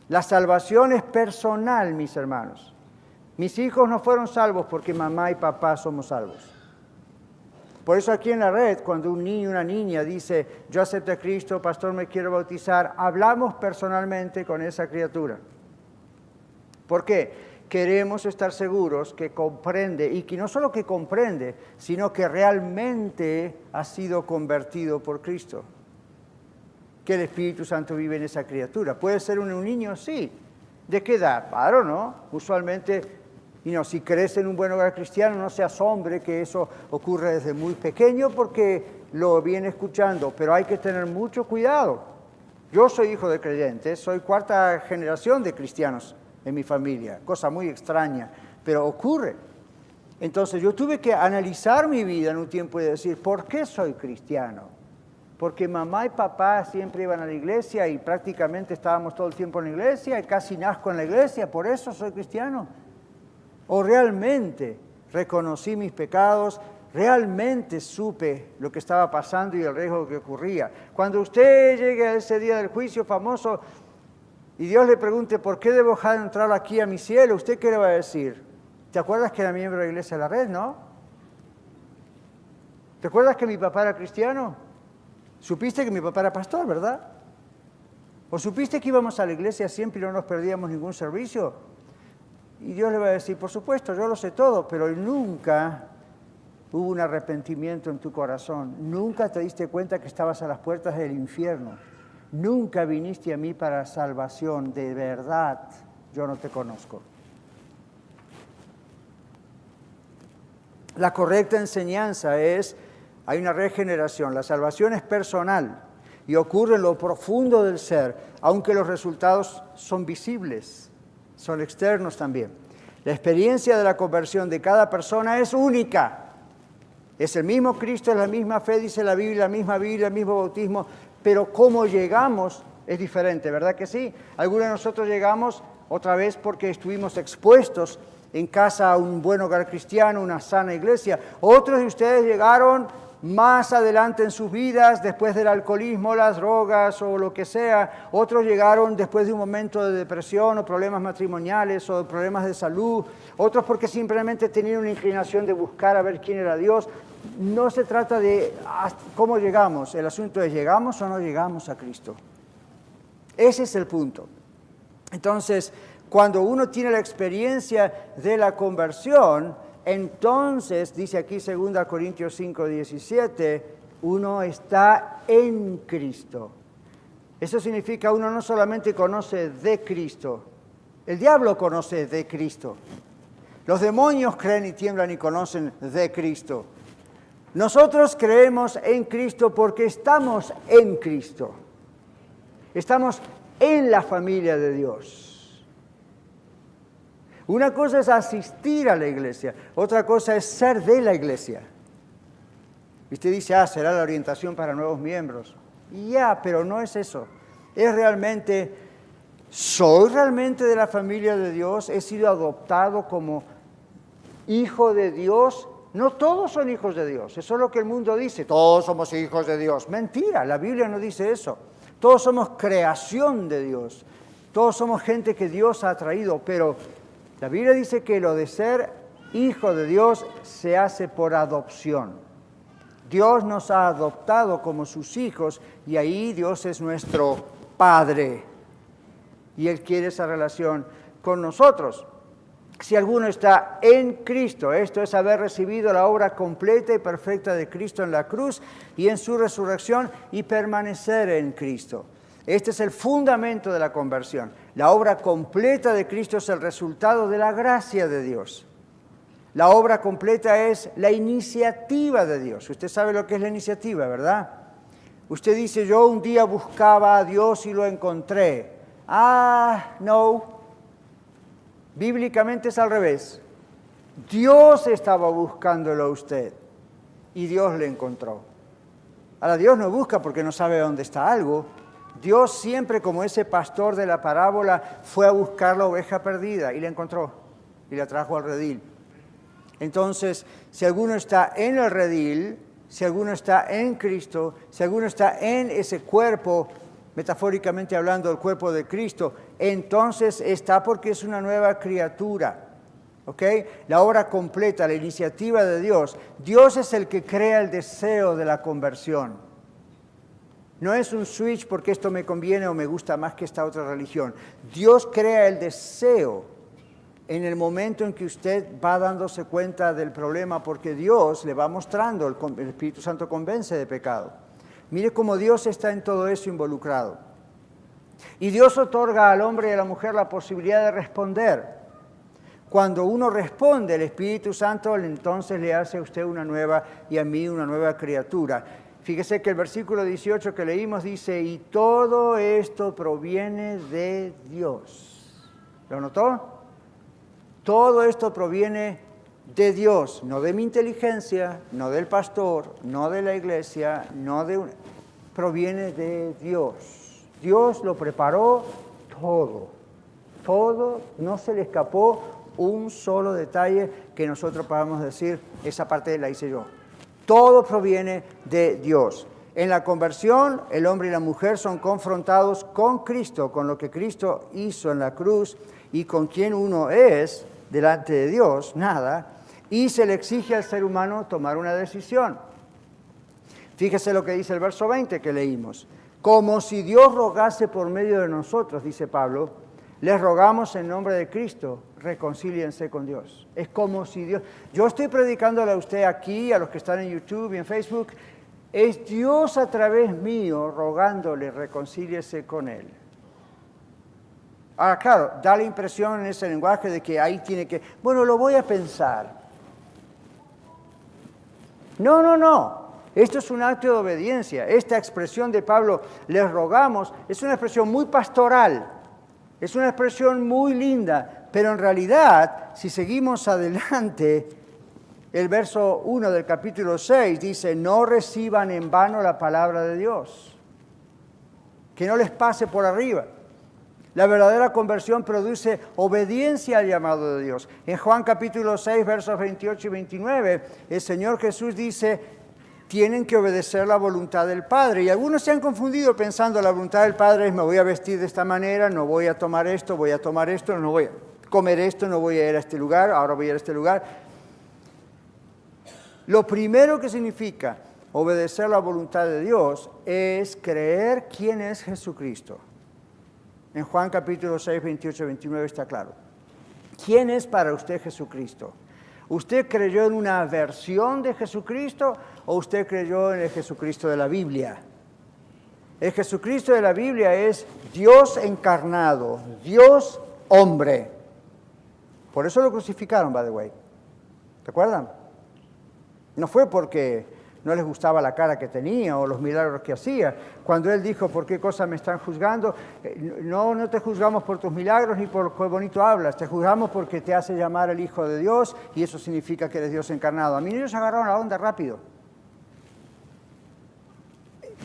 La salvación es personal, mis hermanos. Mis hijos no fueron salvos porque mamá y papá somos salvos. Por eso aquí en la red, cuando un niño o una niña dice, yo acepto a Cristo, pastor, me quiero bautizar, hablamos personalmente con esa criatura. ¿Por qué? Queremos estar seguros que comprende, y que no solo que comprende, sino que realmente ha sido convertido por Cristo. Que el Espíritu Santo vive en esa criatura. ¿Puede ser un niño? Sí. ¿De qué edad? Claro, ¿no? Usualmente, si crece en un buen hogar cristiano, no se asombre que eso ocurre desde muy pequeño porque lo viene escuchando, pero hay que tener mucho cuidado. Yo soy hijo de creyentes, soy cuarta generación de cristianos en mi familia, cosa muy extraña, pero ocurre. Entonces yo tuve que analizar mi vida en un tiempo y decir, ¿por qué soy cristiano? Porque mamá y papá siempre iban a la iglesia y prácticamente estábamos todo el tiempo en la iglesia y casi nazco en la iglesia, ¿por eso soy cristiano? ¿O realmente reconocí mis pecados? ¿Realmente supe lo que estaba pasando y el riesgo que ocurría? Cuando usted llegue a ese día del juicio famoso y Dios le pregunte, ¿por qué debo dejar de entrar aquí a mi cielo? ¿Usted qué le va a decir? ¿Te acuerdas que era miembro de la Iglesia de la Red, no? ¿Te acuerdas que mi papá era cristiano? ¿Supiste que mi papá era pastor, verdad? ¿O supiste que íbamos a la iglesia siempre y no nos perdíamos ningún servicio? Y Dios le va a decir, por supuesto, yo lo sé todo, pero nunca hubo un arrepentimiento en tu corazón. Nunca te diste cuenta que estabas a las puertas del infierno. Nunca viniste a mí para salvación. De verdad, yo no te conozco. La correcta enseñanza es, hay una regeneración. La salvación es personal y ocurre en lo profundo del ser, aunque los resultados son visibles. Son externos también. La experiencia de la conversión de cada persona es única. Es el mismo Cristo, es la misma fe, dice la Biblia, el mismo bautismo, pero cómo llegamos es diferente, ¿verdad que sí? Algunos de nosotros llegamos otra vez porque estuvimos expuestos en casa a un buen hogar cristiano, una sana iglesia. Otros de ustedes llegaron más adelante en sus vidas, después del alcoholismo, las drogas o lo que sea. Otros llegaron después de un momento de depresión o problemas matrimoniales o problemas de salud. Otros porque simplemente tenían una inclinación de buscar a ver quién era Dios. No se trata de cómo llegamos. El asunto es, ¿llegamos o no llegamos a Cristo? Ese es el punto. Entonces, cuando uno tiene la experiencia de la conversión, entonces, dice aquí 2 Corintios 5:17, uno está en Cristo. Eso significa uno no solamente conoce de Cristo, el diablo conoce de Cristo. Los demonios creen y tiemblan y conocen de Cristo. Nosotros creemos en Cristo porque estamos en Cristo. Estamos en la familia de Dios. Una cosa es asistir a la iglesia, otra cosa es ser de la iglesia. Y usted dice, será la orientación para nuevos miembros. Pero no es eso. Es realmente, soy realmente de la familia de Dios, he sido adoptado como hijo de Dios. No todos son hijos de Dios, eso es lo que el mundo dice, todos somos hijos de Dios. Mentira, la Biblia no dice eso. Todos somos creación de Dios. Todos somos gente que Dios ha traído, pero la Biblia dice que lo de ser hijo de Dios se hace por adopción. Dios nos ha adoptado como sus hijos y ahí Dios es nuestro Padre. Y Él quiere esa relación con nosotros. Si alguno está en Cristo, esto es haber recibido la obra completa y perfecta de Cristo en la cruz y en su resurrección y permanecer en Cristo. Este es el fundamento de la conversión. La obra completa de Cristo es el resultado de la gracia de Dios. La obra completa es la iniciativa de Dios. Usted sabe lo que es la iniciativa, ¿verdad? Usted dice, yo un día buscaba a Dios y lo encontré. No. Bíblicamente es al revés. Dios estaba buscándolo a usted y Dios le encontró. Ahora, Dios no busca porque no sabe dónde está algo. Dios siempre, como ese pastor de la parábola, fue a buscar la oveja perdida y la encontró y la trajo al redil. Entonces, si alguno está en el redil, si alguno está en Cristo, si alguno está en ese cuerpo, metafóricamente hablando, el cuerpo de Cristo, entonces está porque es una nueva criatura. ¿Ok? La obra completa, la iniciativa de Dios. Dios es el que crea el deseo de la conversión. No es un switch porque esto me conviene o me gusta más que esta otra religión. Dios crea el deseo en el momento en que usted va dándose cuenta del problema, porque Dios le va mostrando, el Espíritu Santo convence de pecado. Mire cómo Dios está en todo eso involucrado. Y Dios otorga al hombre y a la mujer la posibilidad de responder. Cuando uno responde, el Espíritu Santo entonces le hace a usted una nueva y a mí una nueva criatura. Fíjese que el versículo 18 que leímos dice, y todo esto proviene de Dios. ¿Lo notó? Todo esto proviene de Dios, no de mi inteligencia, no del pastor, no de la iglesia, proviene de Dios. Dios lo preparó todo, no se le escapó un solo detalle que nosotros podamos decir, esa parte la hice yo. Todo proviene de Dios. En la conversión, el hombre y la mujer son confrontados con Cristo, con lo que Cristo hizo en la cruz y con quien uno es delante de Dios, nada, y se le exige al ser humano tomar una decisión. Fíjese lo que dice el verso 20 que leímos. Como si Dios rogase por medio de nosotros, dice Pablo, les rogamos en nombre de Cristo, reconcíliense con Dios. Es como si Dios... Yo estoy predicándole a usted aquí, a los que están en YouTube y en Facebook, es Dios a través mío rogándole, reconcíliese con Él. Ahora, claro, da la impresión en ese lenguaje de que ahí tiene que... Bueno, lo voy a pensar. No. Esto es un acto de obediencia. Esta expresión de Pablo, les rogamos, es una expresión muy pastoral. Es una expresión muy linda. Pero en realidad, si seguimos adelante, el verso 1 del capítulo 6 dice, no reciban en vano la palabra de Dios. Que no les pase por arriba. La verdadera conversión produce obediencia al llamado de Dios. En Juan capítulo 6, versos 28 y 29, el Señor Jesús dice, tienen que obedecer la voluntad del Padre. Y algunos se han confundido pensando la voluntad del Padre es me voy a vestir de esta manera, no voy a tomar esto, voy a tomar esto, no voy a comer esto, no voy a ir a este lugar, ahora voy a ir a este lugar. Lo primero que significa obedecer la voluntad de Dios es creer quién es Jesucristo. En Juan capítulo 6, 28 y 29 está claro. ¿Quién es para usted Jesucristo? ¿Usted creyó en una versión de Jesucristo o usted creyó en el Jesucristo de la Biblia? El Jesucristo de la Biblia es Dios encarnado, Dios hombre. Por eso lo crucificaron, by the way. ¿Te acuerdan? No fue porque no les gustaba la cara que tenía o los milagros que hacía. Cuando él dijo, ¿por qué cosa me están juzgando? No te juzgamos por tus milagros ni por qué bonito hablas. Te juzgamos porque te hace llamar el Hijo de Dios y eso significa que eres Dios encarnado. A mí ellos agarraron la onda rápido.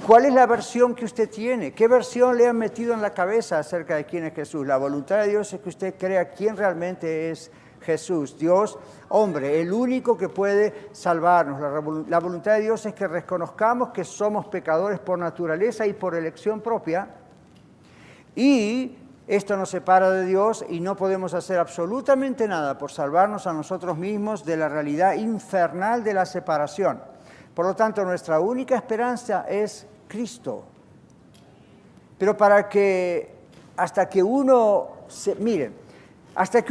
¿Cuál es la versión que usted tiene? ¿Qué versión le han metido en la cabeza acerca de quién es Jesús? La voluntad de Dios es que usted crea quién realmente es Jesús, Dios hombre, el único que puede salvarnos. La voluntad de Dios es que reconozcamos que somos pecadores por naturaleza y por elección propia y Esto nos separa de Dios y no podemos hacer absolutamente nada por salvarnos a nosotros mismos de la realidad infernal de la separación. Por lo tanto, nuestra única esperanza es Cristo. Pero hasta que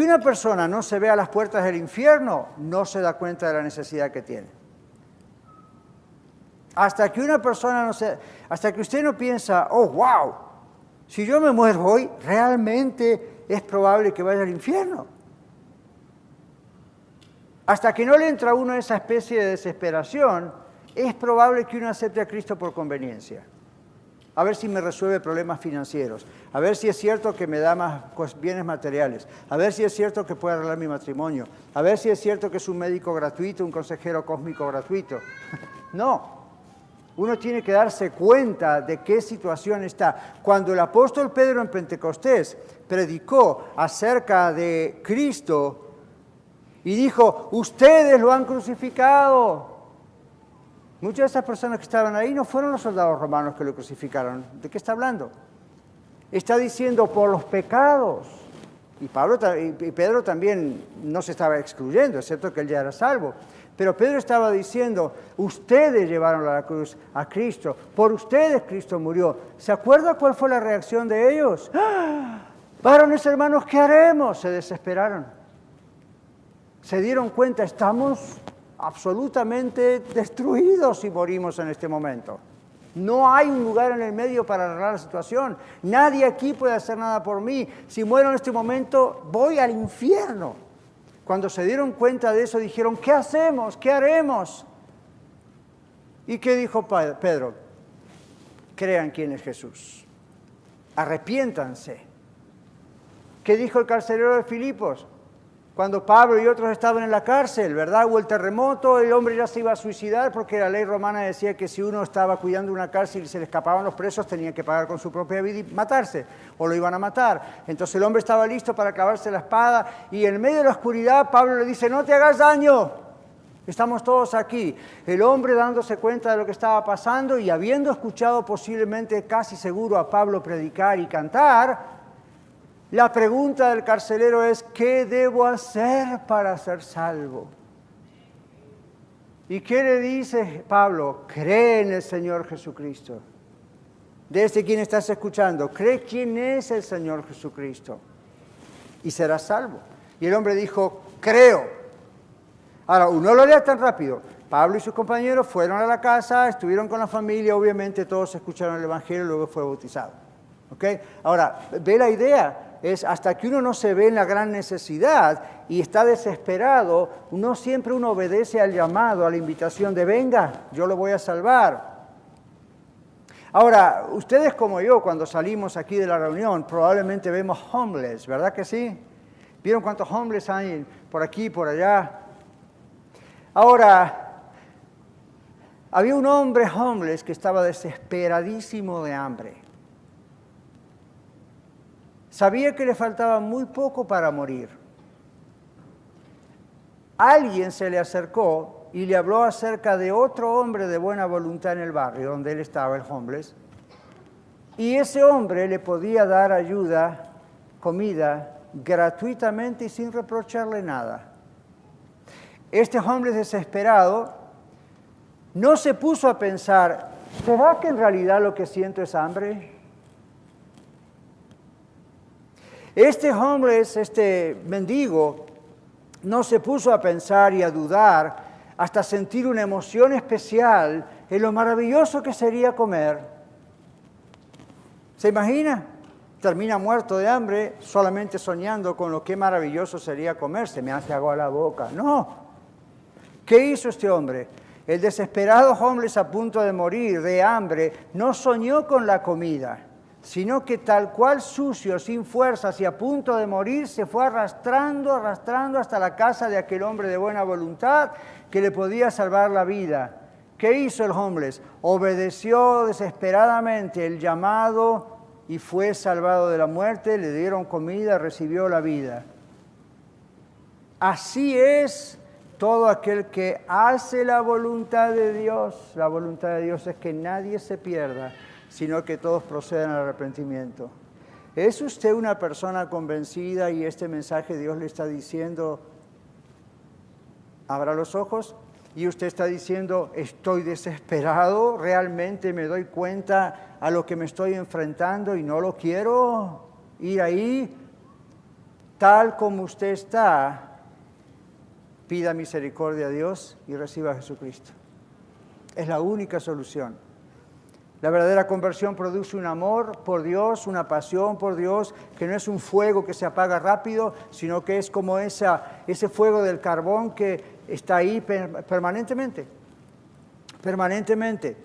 una persona no se vea a las puertas del infierno, no se da cuenta de la necesidad que tiene. Hasta que usted no piensa, oh, wow, si yo me muero hoy, realmente es probable que vaya al infierno. Hasta que no le entra a uno esa especie de desesperación, es probable que uno acepte a Cristo por conveniencia. A ver si me resuelve problemas financieros, a ver si es cierto que me da más bienes materiales, a ver si es cierto que puede arreglar mi matrimonio, a ver si es cierto que es un médico gratuito, un consejero cósmico gratuito. No. Uno tiene que darse cuenta de qué situación está. Cuando el apóstol Pedro en Pentecostés predicó acerca de Cristo y dijo, ustedes lo han crucificado. Muchas de esas personas que estaban ahí no fueron los soldados romanos que lo crucificaron. ¿De qué está hablando? Está diciendo por los pecados. Y Pedro también no se estaba excluyendo, excepto que él ya era salvo. Pero Pedro estaba diciendo, ustedes llevaron a la cruz a Cristo, por ustedes Cristo murió. ¿Se acuerda cuál fue la reacción de ellos? ¡Ah! Varones hermanos, ¿qué haremos? Se desesperaron. Se dieron cuenta, estamos absolutamente destruidos si morimos en este momento. No hay un lugar en el medio para arreglar la situación. Nadie aquí puede hacer nada por mí. Si muero en este momento, voy al infierno. Cuando se dieron cuenta de eso, dijeron, ¿qué hacemos? ¿Qué haremos? ¿Y qué dijo Pedro? Crean quién es Jesús. Arrepiéntanse. ¿Qué dijo el carcelero de Filipos? Cuando Pablo y otros estaban en la cárcel, ¿verdad? Hubo el terremoto, el hombre ya se iba a suicidar porque la ley romana decía que si uno estaba cuidando una cárcel y se le escapaban los presos, tenía que pagar con su propia vida y matarse, o lo iban a matar. Entonces el hombre estaba listo para clavarse la espada y en medio de la oscuridad Pablo le dice, no te hagas daño, estamos todos aquí. El hombre dándose cuenta de lo que estaba pasando y habiendo escuchado posiblemente casi seguro a Pablo predicar y cantar, la pregunta del carcelero es, ¿qué debo hacer para ser salvo? ¿Y qué le dice Pablo? Cree en el Señor Jesucristo. Desde quien estás escuchando, cree quién es el Señor Jesucristo y serás salvo. Y el hombre dijo, creo. Ahora, no lo lea tan rápido. Pablo y sus compañeros fueron a la casa, estuvieron con la familia, obviamente todos escucharon el Evangelio y luego fue bautizado. ¿Ok? Ahora, ve la idea. Es hasta que uno no se ve en la gran necesidad y está desesperado, no siempre uno obedece al llamado, a la invitación de venga, yo lo voy a salvar. Ahora, ustedes como yo, cuando salimos aquí de la reunión, probablemente vemos homeless, ¿verdad que sí? ¿Vieron cuántos homeless hay por aquí, por allá? Ahora, había un hombre homeless que estaba desesperadísimo de hambre. Sabía que le faltaba muy poco para morir. Alguien se le acercó y le habló acerca de otro hombre de buena voluntad en el barrio donde él estaba, el homeless. Y ese hombre le podía dar ayuda, comida, gratuitamente y sin reprocharle nada. Este homeless desesperado no se puso a pensar, ¿será que en realidad lo que siento es hambre? Este homeless, este mendigo, no se puso a pensar y a dudar hasta sentir una emoción especial en lo maravilloso que sería comer. ¿Se imagina? Termina muerto de hambre solamente soñando con lo que maravilloso sería comer. Se me hace agua a la boca. No. ¿Qué hizo este hombre? El desesperado homeless a punto de morir de hambre no soñó con la comida, sino que tal cual sucio, sin fuerzas y a punto de morir, se fue arrastrando hasta la casa de aquel hombre de buena voluntad que le podía salvar la vida. ¿Qué hizo el homeless? Obedeció desesperadamente el llamado y fue salvado de la muerte, le dieron comida, recibió la vida. Así es todo aquel que hace la voluntad de Dios. La voluntad de Dios es que nadie se pierda, sino que todos procedan al arrepentimiento. ¿Es usted una persona convencida y este mensaje Dios le está diciendo, abra los ojos? Y usted está diciendo, estoy desesperado, realmente me doy cuenta a lo que me estoy enfrentando y no lo quiero ir ahí. Tal como usted está, pida misericordia a Dios y reciba a Jesucristo. Es la única solución. La verdadera conversión produce un amor por Dios, una pasión por Dios, que no es un fuego que se apaga rápido, sino que es como ese fuego del carbón que está ahí permanentemente. Permanentemente.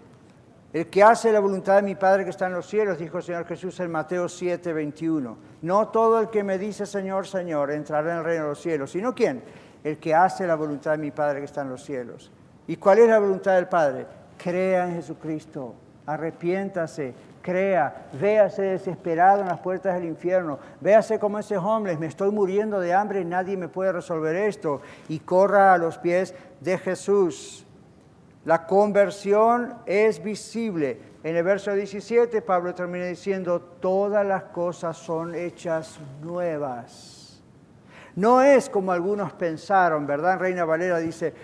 El que hace la voluntad de mi Padre que está en los cielos, dijo el Señor Jesús en Mateo 7:21. No todo el que me dice Señor, Señor, entrará en el reino de los cielos, sino ¿quién? El que hace la voluntad de mi Padre que está en los cielos. ¿Y cuál es la voluntad del Padre? Crea en Jesucristo, arrepiéntase, crea, véase desesperado en las puertas del infierno, véase como ese homeless, me estoy muriendo de hambre y nadie me puede resolver esto, y corra a los pies de Jesús. La conversión es visible. En el verso 17, Pablo termina diciendo, todas las cosas son hechas nuevas. No es como algunos pensaron, ¿verdad? En Reina Valera dice,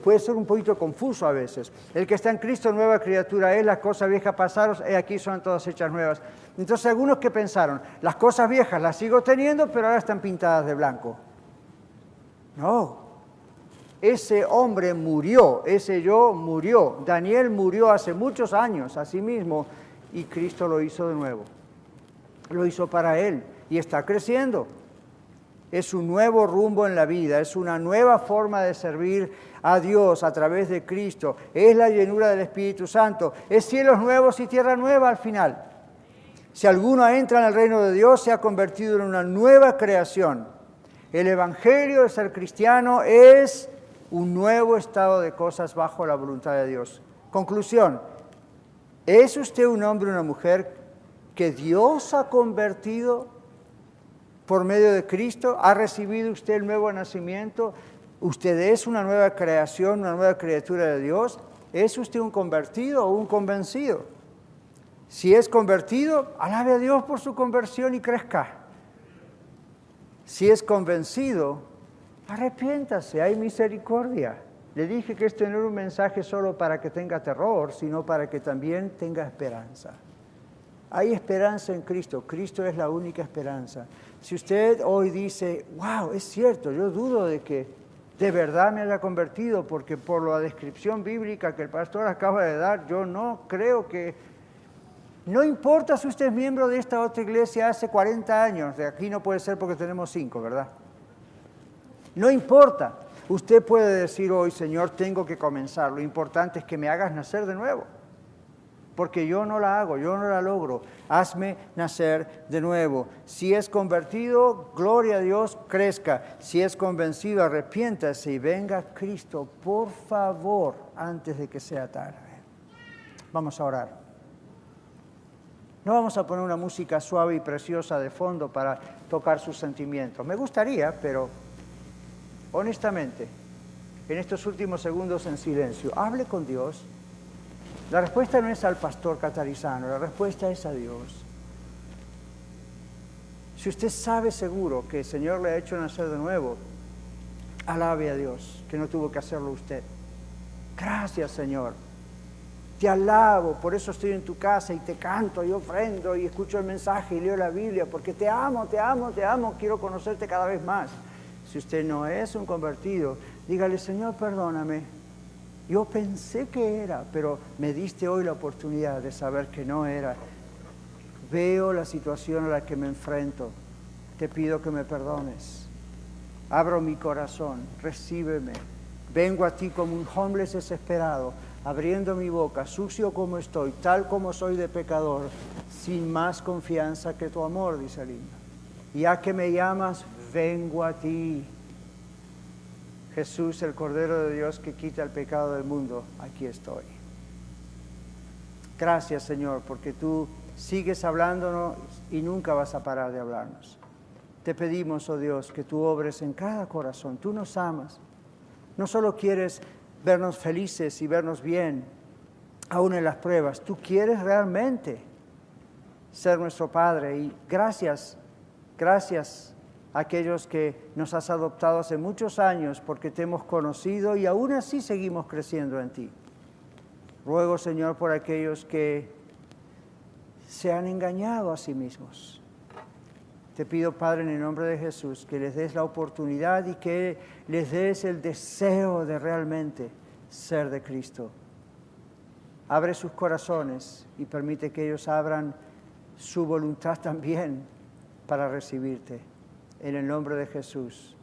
puede ser un poquito confuso a veces. El que está en Cristo, nueva criatura es, las cosas viejas pasaron, aquí son todas hechas nuevas. Entonces algunos que pensaron, las cosas viejas las sigo teniendo, pero ahora están pintadas de blanco. No. Ese hombre murió, ese yo murió. Daniel murió hace muchos años a sí mismo y Cristo lo hizo de nuevo. Lo hizo para él y está creciendo. Es un nuevo rumbo en la vida, es una nueva forma de servir a Dios a través de Cristo. Es la llenura del Espíritu Santo. Es cielos nuevos y tierra nueva al final. Si alguno entra en el reino de Dios, se ha convertido en una nueva creación. El Evangelio de ser cristiano es un nuevo estado de cosas bajo la voluntad de Dios. Conclusión, ¿es usted un hombre o una mujer que Dios ha convertido por medio de Cristo? ¿Ha recibido usted el nuevo nacimiento? ¿Usted es una nueva creación, una nueva criatura de Dios? ¿Es usted un convertido o un convencido? Si es convertido, alabe a Dios por su conversión y crezca. Si es convencido, arrepiéntase, hay misericordia. Le dije que esto no era un mensaje solo para que tenga terror, sino para que también tenga esperanza. Hay esperanza en Cristo. Cristo es la única esperanza. Si usted hoy dice, wow, es cierto, yo dudo de que de verdad me haya convertido, porque por la descripción bíblica que el pastor acaba de dar, yo no creo que... No importa si usted es miembro de esta otra iglesia hace 40 años, de aquí no puede ser porque tenemos 5, ¿verdad? No importa. Usted puede decir hoy, Señor, tengo que comenzar. Lo importante es que me hagas nacer de nuevo. Porque yo no la hago, yo no la logro. Hazme nacer de nuevo. Si es convertido, gloria a Dios, crezca. Si es convencido, arrepiéntase y venga Cristo, por favor, antes de que sea tarde. Vamos a orar. No vamos a poner una música suave y preciosa de fondo para tocar sus sentimientos. Me gustaría, pero... honestamente, en estos últimos segundos en silencio, hable con Dios. La respuesta no es al pastor Catarizano, la respuesta es a Dios. Si usted sabe seguro que el Señor le ha hecho nacer de nuevo, alabe a Dios, que no tuvo que hacerlo usted. Gracias, Señor. Te alabo, por eso estoy en tu casa y te canto y ofrendo y escucho el mensaje y leo la Biblia, porque te amo, te amo, te amo, quiero conocerte cada vez más. Si usted no es un convertido, dígale, Señor, perdóname. Yo pensé que era, pero me diste hoy la oportunidad de saber que no era. Veo la situación a la que me enfrento. Te pido que me perdones. Abro mi corazón, recíbeme. Vengo a ti como un homeless desesperado, abriendo mi boca, sucio como estoy, tal como soy de pecador, sin más confianza que tu amor, dice el himno. Ya que me llamas, vengo a ti. Jesús, el Cordero de Dios que quita el pecado del mundo, aquí estoy. Gracias, Señor, porque tú sigues hablándonos y nunca vas a parar de hablarnos. Te pedimos, oh Dios, que tú obres en cada corazón. Tú nos amas. No solo quieres vernos felices y vernos bien, aún en las pruebas. Tú quieres realmente ser nuestro Padre. Y gracias a aquellos que nos has adoptado hace muchos años porque te hemos conocido y aún así seguimos creciendo en ti. Ruego, Señor, por aquellos que se han engañado a sí mismos. Te pido, Padre, en el nombre de Jesús, que les des la oportunidad y que les des el deseo de realmente ser de Cristo. Abre sus corazones y permite que ellos abran su voluntad también para recibirte. En el nombre de Jesús.